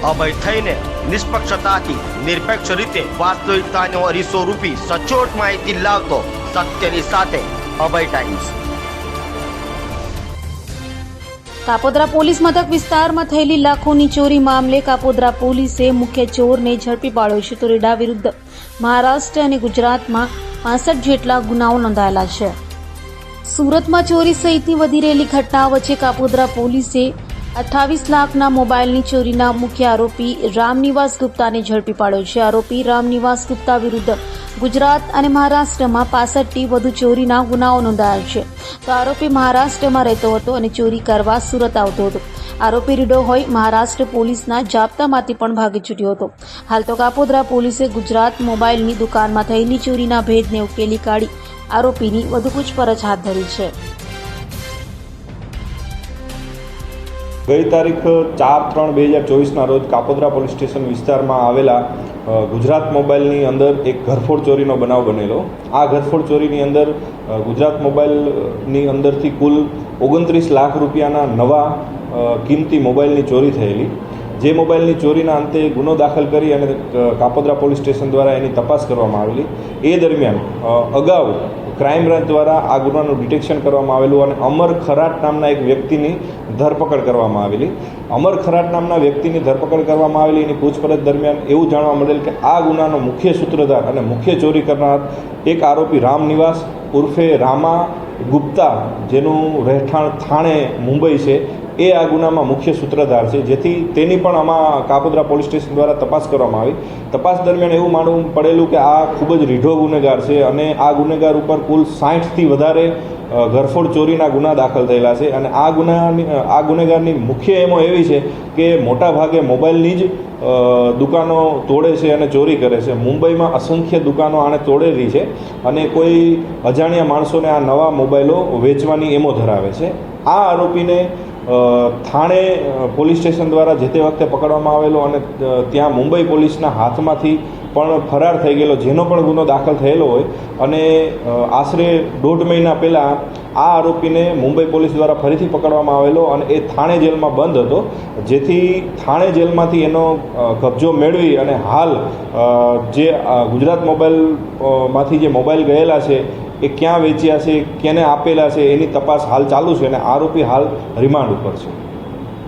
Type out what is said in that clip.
અભય થઈને નિષ્પક્ષતાથી નિરપેક્ષ રીતે વાસ્તવિકતાનો અરીસો રૂપી સચોટ માહિતી લાવતો સત્યની સાથે અભય ટાઈમ્સ। કાપોદ્રા પોલીસ મથક વિસ્તારમાં થયેલી લાખોની ચોરી મામલે કાપોદ્રા પોલીસે મુખ્ય ચોરને ઝડપી પાડ્યો છે તો રેડા વિરુદ્ધ મહારાષ્ટ્ર અને ગુજરાતમાં 65 જેટલા ગુનાઓ નોંધાયેલા છે। સુરતમાં ચોરી સહિતની વધી રહેલી ઘટના વચ્ચે કાપોદ્રા પોલીસે 28 લાખના મોબાઈલની ચોરીના મુખ્ય આરોપી રામનિવાસ ગુપ્તાને ઝડપી પાડ્યો છે। આરોપી રામનિવાસ ગુપ્તા વિરુદ્ધ ગુજરાત અને મહારાષ્ટ્રમાં 65થી વધુ ચોરીના ગુનાઓ નોંધાયા છે તો આરોપી મહારાષ્ટ્રમાં રહેતો હતો અને ચોરી કરવા સુરત આવતો હતો। આરોપી રીડો હોય મહારાષ્ટ્ર પોલીસના જાપ્તામાંથી પણ ભાગી છૂટ્યો હતો। હાલ તો કાપોદ્રા પોલીસે ગુજરાત મોબાઈલની દુકાનમાં થયેલી ચોરીના ભેદને ઉકેલી કાઢી આરોપીની વધુ પૂછપરછ હાથ ધરી છે। ગઈ તારીખ 4/3/2024ના રોજ કાપોદ્રા પોલીસ સ્ટેશન વિસ્તારમાં આવેલા ગુજરાત મોબાઈલની અંદર એક ઘરફોડ ચોરીનો બનાવ બનેલો। આ ઘરફોડ ચોરીની અંદર ગુજરાત મોબાઈલની અંદરથી કુલ 29 લાખ રૂપિયાના નવા કિંમતી મોબાઈલની ચોરી થયેલી। જે મોબાઈલની ચોરીના અંતે ગુનો દાખલ કરી અને કાપોદ્રા પોલીસ સ્ટેશન દ્વારા એની તપાસ કરવામાં આવેલી। એ દરમિયાન અગાઉ ક્રાઇમ બ્રાન્ચ દ્વારા આ ગુનાનું ડિટેક્શન કરવામાં આવેલું અને અમર ખરાટ નામના એક વ્યક્તિની ધરપકડ કરવામાં આવેલી। અમર ખરાટ નામના વ્યક્તિની ધરપકડ કરવામાં આવેલી। એની પૂછપરછ દરમિયાન એવું જાણવા મળેલ કે આ ગુનાનો મુખ્ય સૂત્રધાર અને મુખ્ય ચોરી કરનાર એક આરોપી રામનિવાસ ઉર્ફે રામા ગુપ્તા, જેનું રહેઠાણ થાણે મુંબઈ છે, એ આ ગુનામાં મુખ્ય સૂત્રધાર છે, જેથી તેની પણ આમાં કાપોદ્રા પોલીસ સ્ટેશન દ્વારા તપાસ કરવામાં આવી। તપાસ દરમિયાન એવું માનવું પડેલું કે આ ખૂબ જ રીઢો ગુનેગાર છે અને આ ગુનેગાર ઉપર કુલ 60થી વધારે ઘરફોડ ચોરીના ગુના દાખલ થયેલા છે અને આ ગુનેગારની મુખ્ય એમો એવી છે કે મોટા ભાગે મોબાઈલની જ દુકાનો તોડે છે અને ચોરી કરે છે। મુંબઈમાં અસંખ્ય દુકાનો આણે તોડેલી છે અને કોઈ અજાણ્યા માણસોને આ નવા મોબાઈલો વેચવાની એમો ધરાવે છે। આ આરોપીને થાણે પોલીસ સ્ટેશન દ્વારા જે તે વખતે પકડવામાં આવેલો અને ત્યાં મુંબઈ પોલીસના હાથમાંથી પણ ફરાર થઈ ગયેલો, જેનો પણ ગુનો દાખલ થયેલો હોય અને આશરે 1.5 મહિના પહેલાં આ આરોપીને મુંબઈ પોલીસ દ્વારા ફરીથી પકડવામાં આવેલો અને એ થાણે જેલમાં બંધ હતો, જેથી થાણે જેલમાંથી એનો કબજો મેળવી અને હાલ જે ગુજરાત મોબાઈલમાંથી જે મોબાઈલ ગયેલા છે એ ક્યાં વેચ્યા છે, કેને આપેલા છે, એની તપાસ હાલ ચાલુ છે અને આરોપી હાલ રિમાન્ડ ઉપર છે।